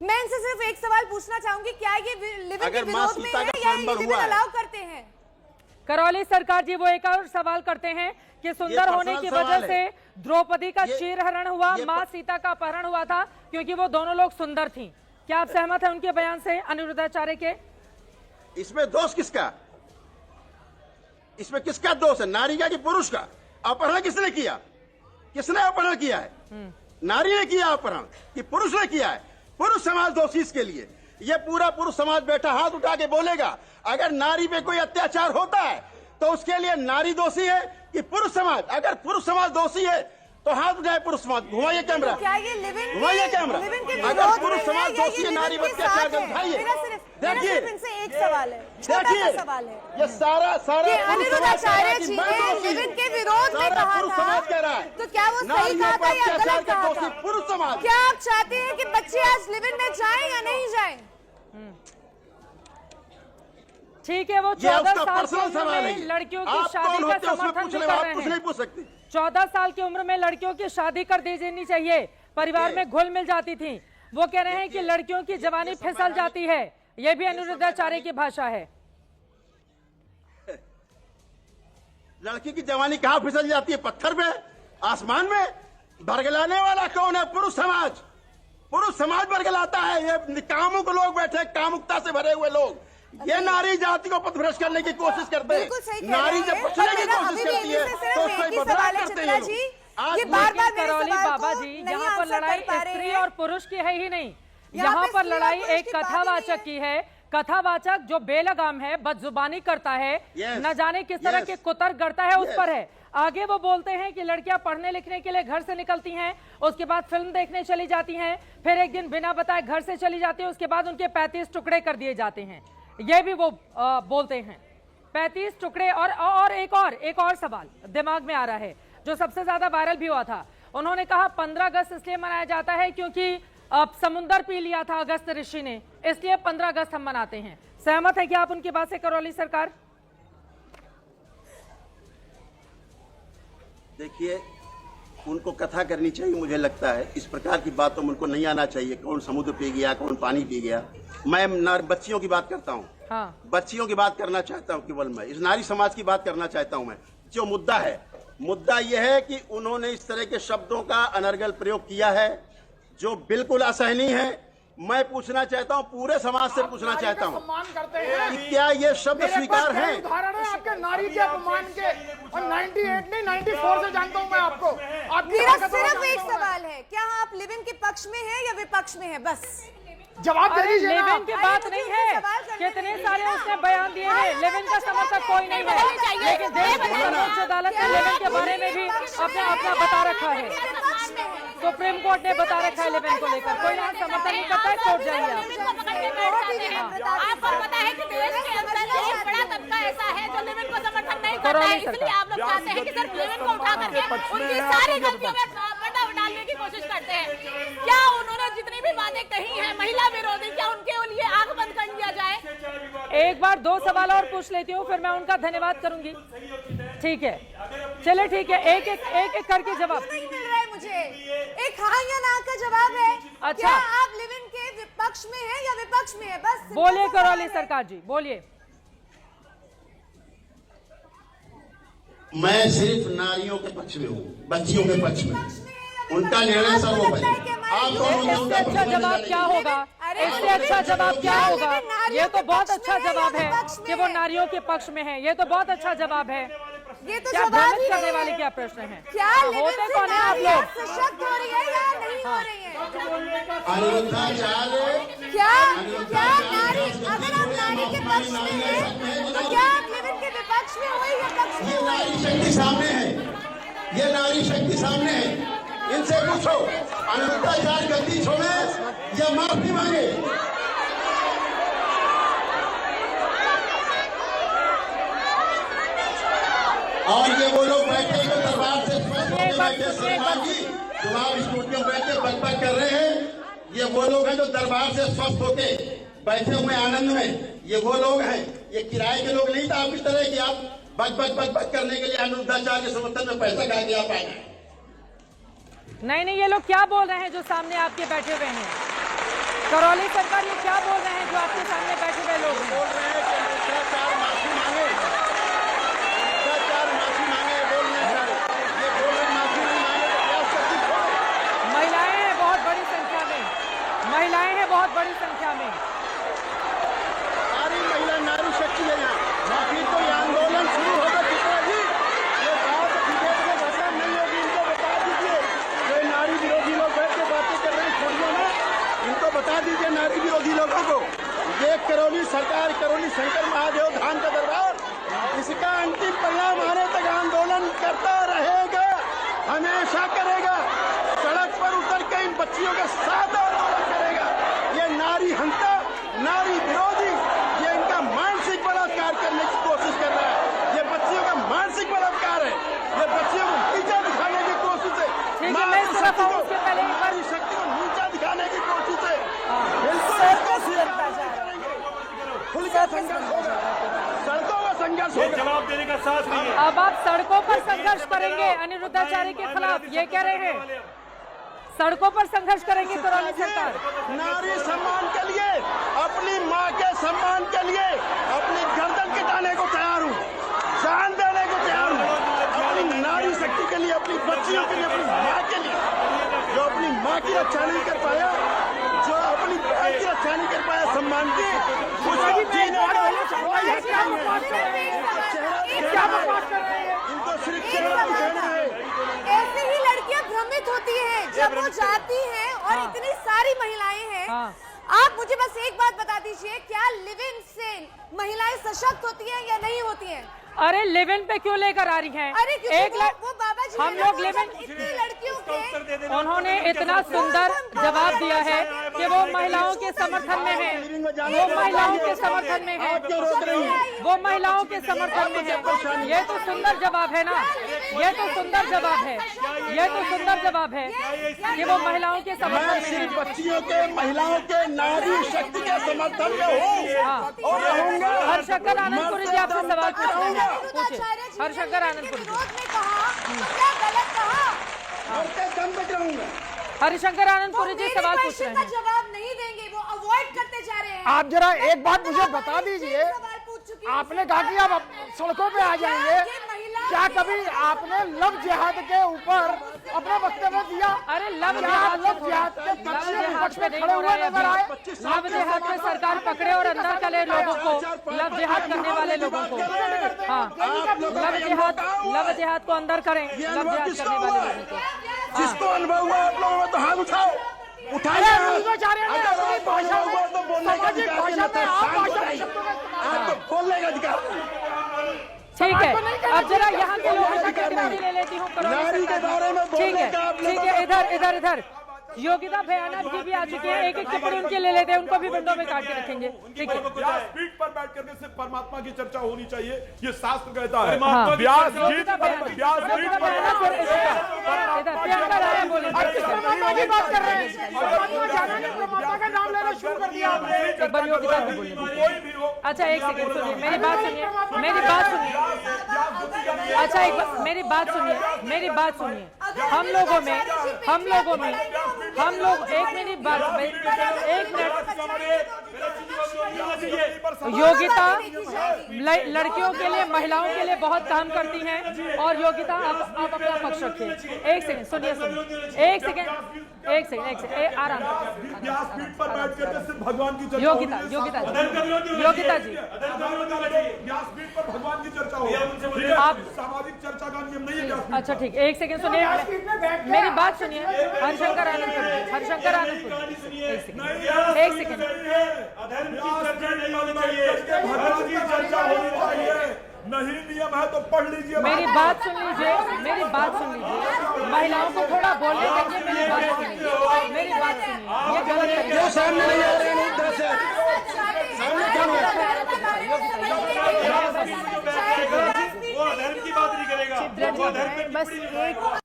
मैं इनसे सिर्फ एक सवाल पूछना चाहूंगी, क्या ये लिविंग के विरोध में है या ये लिविंग अलाउ करते हैं? करौली सरकार जी वो एक और सवाल करते हैं कि सुंदर होने की वजह से द्रौपदी का चीरहरण हुआ, मां सीता का अपहरण हुआ था क्योंकि वो दोनों लोग सुंदर थीं। क्या आप सहमत हैं उनके बयान से, अनिरुद्धाचार्य के? इसमें दोष किसका? इसमें किसका दोष है? नारी का कि पुरुष का? अपहरण किसने किया? किसने अपहरण किया है? नारी ने किया अपहरण कि पुरुष ने किया है? पुरुष समाज दोषी इसके लिए। ये पूरा पुरुष समाज बैठा हाथ उठा के बोलेगा अगर नारी पे कोई अत्याचार होता है तो उसके लिए नारी दोषी है कि पुरुष समाज? अगर पुरुष समाज दोषी है तो हाथ उठाए पुरुष समाज। घुमाइए कैमरा, घुमाइए कैमरा। अगर पुरुष समाज दोषी है नारी पर अत्याचार कर उठाइए। देखिए एक सवाल है, देखिए सवाल है, ये सारा अनिरुद्धाचार्य जी ने लिविंग के विरोध में कहा पुरुष समाज कह रहा है, तो क्या वो सही कहा था या गलत कहा था? पुरुष समाज। क्या आप चाहते हैं कि बच्चे आज लिविंग में जाएं या नहीं जाएं? ठीक है, वो 14 साल की उम्र में लड़कियों की शादी का समर्थन भी कर रहे हैं। 14 साल की उम्र में लड़कियों की शादी कर दी जानी चाहिए, परिवार में घुल मिल जाती थी। वो कह रहे हैं कि लड़कियों की जवानी फिसल जाती है, ये भी अनिरुद्धाचार्य की भाषा है। लड़की की जवानी कहाँ फिसल जाती है? पत्थर में, आसमान में? बरगलाने वाला कौन है? पुरुष समाज। पुरुष समाज बरगलाता है। ये कामुक लोग बैठे, कामुकता से भरे हुए लोग, ये नारी जाति को पथभ्रष्ट करने की कोशिश करते हैं। नारी जब बचने की कोशिश करती है तो उसमें बदलाव करते हैं। लेकिन करौली बाबा जी, यहाँ पर लड़ाई स्त्री और पुरुष की है ही नहीं, यहाँ पर लड़ाई एक कथावाचक की है। कथावाचक जो बेलगाम है, बदजुबानी करता है, न जाने किस तरह के कुतर्क करता है, उस पर है। आगे वो बोलते हैं कि लड़कियां पढ़ने लिखने के लिए घर से निकलती हैं, उसके बाद फिल्म देखने चली जाती हैं, फिर एक दिन बिना बताए घर से चली जाती है, उसके बाद उनके 35 टुकड़े कर दिए जाते हैं। ये भी वो बोलते हैं 35 टुकड़े। और एक और सवाल दिमाग में आ रहा है जो सबसे ज्यादा वायरल भी हुआ था। उन्होंने कहा 15 अगस्त इसलिए मनाया जाता है क्योंकि अब समुंदर पी लिया था अगस्त ऋषि ने, इसलिए 15 अगस्त हम मनाते हैं। सहमत है क्या आप उनकी बात से, करौली सरकार? देखिए, उनको कथा करनी चाहिए। मुझे लगता है इस प्रकार की बातों में उनको नहीं आना चाहिए। कौन समुद्र पी गया, कौन पानी पी गया। मैं बच्चियों की बात करता हूँ। हाँ। बच्चियों की बात करना चाहता हूँ। केवल मैं इस नारी समाज की बात करना चाहता हूँ। मैं जो मुद्दा है, मुद्दा यह है कि उन्होंने इस तरह के शब्दों का अनर्गल प्रयोग किया है जो बिल्कुल असहनीय है। मैं पूछना चाहता हूँ, पूरे समाज से पूछना चाहता हूँ कि क्या ये शब्द स्वीकार हैं? उदाहरण है आपके नारी के अपमान के, और 98 नहीं 94 से जानता हूँ मैं आपको। मेरा सिर्फ एक सवाल है, क्या आप लिविंग के पक्ष में हैं या विपक्ष में हैं? बस जवाब दे दीजिए। लिविंग की बात नहीं है, कितने सारे उसने बयान दिए हैं। लिविंग का समर्थक कोई नहीं है, लेकिन देश की सर्वोच्च अदालत ने लिविंग के बारे में भी अपना बता रखा है। सुप्रीम कोर्ट ने बता रखा है लिविंग को लेकर। कोई यहाँ समर्थन नहीं करता है, कोर्ट जाइए आपको पता है कि देश के अंदर एक बड़ा तबका ऐसा है जो लिविंग को समर्थन नहीं करता है, इसलिए आप लोग चाहते हैं कि सिर्फ लिविंग को उठा करके उनकी सारी गलतियों में पर्दा डालने की कोशिश करते हैं। क्या उन्होंने जितनी भी बातें कही हैं महिला विरोधी, क्या उनके लिए आंख बंद कर दिया जाए? एक बार 2 सवाल और पूछ लेती हूँ, फिर मैं उनका धन्यवाद करूंगी। ठीक है, चले ठीक है, एक एक करके जवाब नहीं मिल रहा है मुझे। एक हाँ या ना का जवाब है। अच्छा, क्या आप लिविंग के विपक्ष में हैं या विपक्ष में हैं? बस बोलिए करौली सरकार जी, बोलिए। मैं सिर्फ नारियों के पक्ष में हूँ, बच्चियों के पक्ष में। उनका निर्णय सर्वोपरि। इससे अच्छा जवाब क्या होगा? इससे अच्छा जवाब क्या होगा? ये तो बहुत अच्छा जवाब है कि वो नारियों के पक्ष में है। ये तो बहुत अच्छा जवाब है। ये तो क्या भ्रमित करने वाले क्या प्रश्न है? क्या होते कौन है आप लोग? सशक्त हो रही है या नहीं हो रही है? क्या नारी, अगर आप नारी के पक्ष में हैं तो क्या आप लिविंग के विपक्ष में हुए या पक्ष में? ये नारी शक्ति सामने है, ये नारी शक्ति सामने है। इनसे पूछो अनिरुद्धाचार्य गलती छोड़े या माफी मांगे। और ये वो लोग बैठे जो दरबार से स्वस्थ होकर बैठे, श्रीमान जी जो आप स्टूडियो बैठ के बकबक कर रहे हैं, ये वो लोग हैं जो दरबार से स्वस्थ होके बैठे हुए आनंद में। ये वो लोग हैं, ये किराए के लोग नहीं था आप इस तरह की आप बक करने के लिए अनिरुद्धाचार्य के समर्थन में पैसा खा के आप आए। नहीं, ये लोग क्या बोल रहे हैं जो सामने आपके बैठे हुए हैं? करौली सरकार ये क्या बोल रहे हैं जो आपके सामने बैठे हुए लोग हैं? बोल रहे हैं कि भ्रष्टाचार माफी मांगे, भ्रष्टाचार माफी मांगे, बोल रहे हैं सारे। ये बोल रहे माफी नहीं मांगे तो प्याज सब्जी छोड़ो। महिलाएं हैं बहुत बड़ी संख्या में, महिलाएं हैं बहुत बड़ी संख्या में। सारी महिला नारी शक्ति है यहाँ। माफी तो ये आंदोलन शुरू होगा कितना जी, ये बात विदेश में खत्म नहीं होगी, इनको बता दीजिए। ये नारी विरोधी लोग बैठ के बातें कर रहे हैं, छोड़िए ना, इनको बता दीजिए नारी विरोधी लोगों को। ये करौली सरकार, करौली शंकर महादेव धाम का दरबार, इसका अंतिम परिणाम आने तक आंदोलन करता रहेगा, हमेशा करेगा। सड़क पर उतर के इन बच्चियों के साथ आंदोलन करेगा। ये नारी हंता, नारी विरोधी, ये इनका मानसिक बलात्कार करने की कोशिश कर रहा है। ये बच्चियों का मानसिक बलात्कार है, ये बच्चियों को नीचा दिखाने की कोशिश है। ठीक है, मैं इस तरफ आऊं, उसके पहले एक बार नारी शक्ति को नीचा दिखाने की कोशिश है। खुलकर संघर्ष होगा, सड़कों का संघर्ष होगा। जवाब देने का साहस नहीं है। अब आप सड़कों पर संघर्ष करेंगे अनिरुद्धाचार्य के खिलाफ, ये कह रहे हैं सड़कों पर संघर्ष करेंगे करौली सरकार। नारी सम्मान के लिए, अपनी माँ के सम्मान के लिए अपनी गर्दन कटाने को तैयार हूँ, जान देने को तैयार हूँ, अपनी नारी शक्ति के लिए, अपनी बच्चियों के लिए, अपनी माँ के लिए। जो अपनी माँ की रक्षा नहीं कर पाया, जो अपनी बहन की रक्षा नहीं कर पाया सम्मान की, इनको सिर्फ चेहरा दिखाना है। ऐसे ही लड़कियां भ्रमित होती हैं जब वो जाती हैं और हाँ। इतनी सारी महिलाएं हैं। हाँ। आप मुझे बस एक बात बता दीजिए, क्या लिव इन से महिलाएं सशक्त होती हैं या नहीं होती हैं? अरे लिव इन पे क्यों लेकर आ रही हैं? अरे क्योंकि वो बाबा जी हम ने लोग वो लिव इन, जब इतनी लड़कियों के उन्होंने इतना सुंदर जवाब दिया है कि वो महिलाओं के समर्थन में है, वो महिलाओं के समर्थन में है, वो महिलाओं के समर्थन में है। ये तो सुंदर जवाब है ना, ये तो सुंदर जवाब है, ये तो सुंदर जवाब है कि वो महिलाओं के समर्थन मैं में सिर्फ है। बच्चियों के, महिलाओं के, नारी शक्ति के समर्थन में हूँ हाँ। और रहूंगा। हरशंकर आनंदपुरी जी आपसे सवाल पूछ रहे हैं, पूछिए। आचार्य जी ने हरशंकर लिव इन के आनंदपुरी जी। विरोध में कहा तो क्या गलत कहा? मरते दम तक रहूंगा। हरिशंकर आनंदपुरी जी मेरे सवाल पूछ क्वेश्चन रहे का हैं। जवाब नहीं देंगे, वो अवॉइड करते जा रहे हैं। आप जरा मैं एक बात मुझे 15 बता मिनट से दीजिए, सवाल पूछ चुकी हूं। आपने कहा कि आप सड़कों पे आ जाएंगे, ये महिला क्या कभी आपने लव जिहाद के ऊपर अपना वक्तव्य दिया? अरे लव क्या जिहाद लव जिहाद के लव पक्ष में जिहाद विपक्ष पे में नहीं खड़े हो हुए रहा है नजर आए? अभी। लव जिहाद में सरकार पकड़े और अंदर चले लोगों को, लव जिहाद करने वाले लोगों को। हाँ, लव जिहाद को अंदर करें, लव जिहाद करने वाले लोगों को। जिसको अनुभव हुआ आप लोगों में तो हाथ उठाओ, उठाइए अरे हाथ। अनिरुद्धाचार्य ने अगर अपनी आपको भाषा अनुभव हुआ तो बोलने का सामाजिक अधिकार भाषा नहीं में है, आप शांत भाषा में रहिए। शब्दों का आपको बोलने का अधिकार नहीं। ठीक है, आपको नहीं करना अब जरा चाहिए। यहाँ के लोगों की टिप्पणी ले लेती हूँ करौली नारी के सरकार बारे में की। ठीक बोलने है, का आप ठीक है, इधर योगिता भयानक जी भी आ चुके हैं, एक एक टिप्पणी उनके ले लेते हैं, उनको भी विंडो में काट के रखेंगे। ठीक है, व्यासपीठ पर बैठ करके सिर्फ परमात्मा की चर्चा होनी चाहिए, ये शास्त्र कहता है। हाँ। व्यासपीठ योगिता पर, भयानक, व्यासपीठ योगिता पर भयानक और इधर प्रियंका राय बोले। परमात्मा की बात कर रहे हैं, परमात्मा जाना नहीं, परमात्मा का नाम लेना शुरू कर दिया आपने। एक बार योगिता भी बोले। कोई भी हो। अच्छा एक सेकंड सुनिए, मेरी बात सुनिए, मेरी बात सुनिए। अच्छा एक बार मेरी बात सुनिए, मेरी बात सुनिए। हम लोगों में एक मिनट बात, एक मिनट। योगिता लड़कियों के लिए, महिलाओं के लिए बहुत काम करती हैं और योगिता आप अपना पक्ष रखिए। एक सेकंड सुनिए, एक सेकंड आराम से। व्यासपीठ पर बैठ करके सिर्फ भगवान की चर्चा योगिता होनी चाहिए। योगिता जी व्यासपीठ पर भगवान की चर्चा हो, आप सामाजिक चर्चा का नियम नहीं है व्यासपीठ। अच्छा ठीक, एक सेकंड सुनिए, मेरी बात सुनिए। हरिशंकर आनंदपुरी, एक सेकंड भगवान की चर्चा होनी चाहिए। नहीं नियम है तो पढ़ लीजिए। मेरी बात सुन लीजिए, मेरी बात सुन लीजिए। महिलाओं को थोड़ा बोलने देंगे, मेरी बात सुनिए, मेरी बात सुनिए। ये गलत तरीका क्यों सामने नहीं आ रहे हैं उधर से? सामने क्यों नहीं आ रहे? वो अधर्म की बात नहीं करेगा, वो अधर्म पे बस एक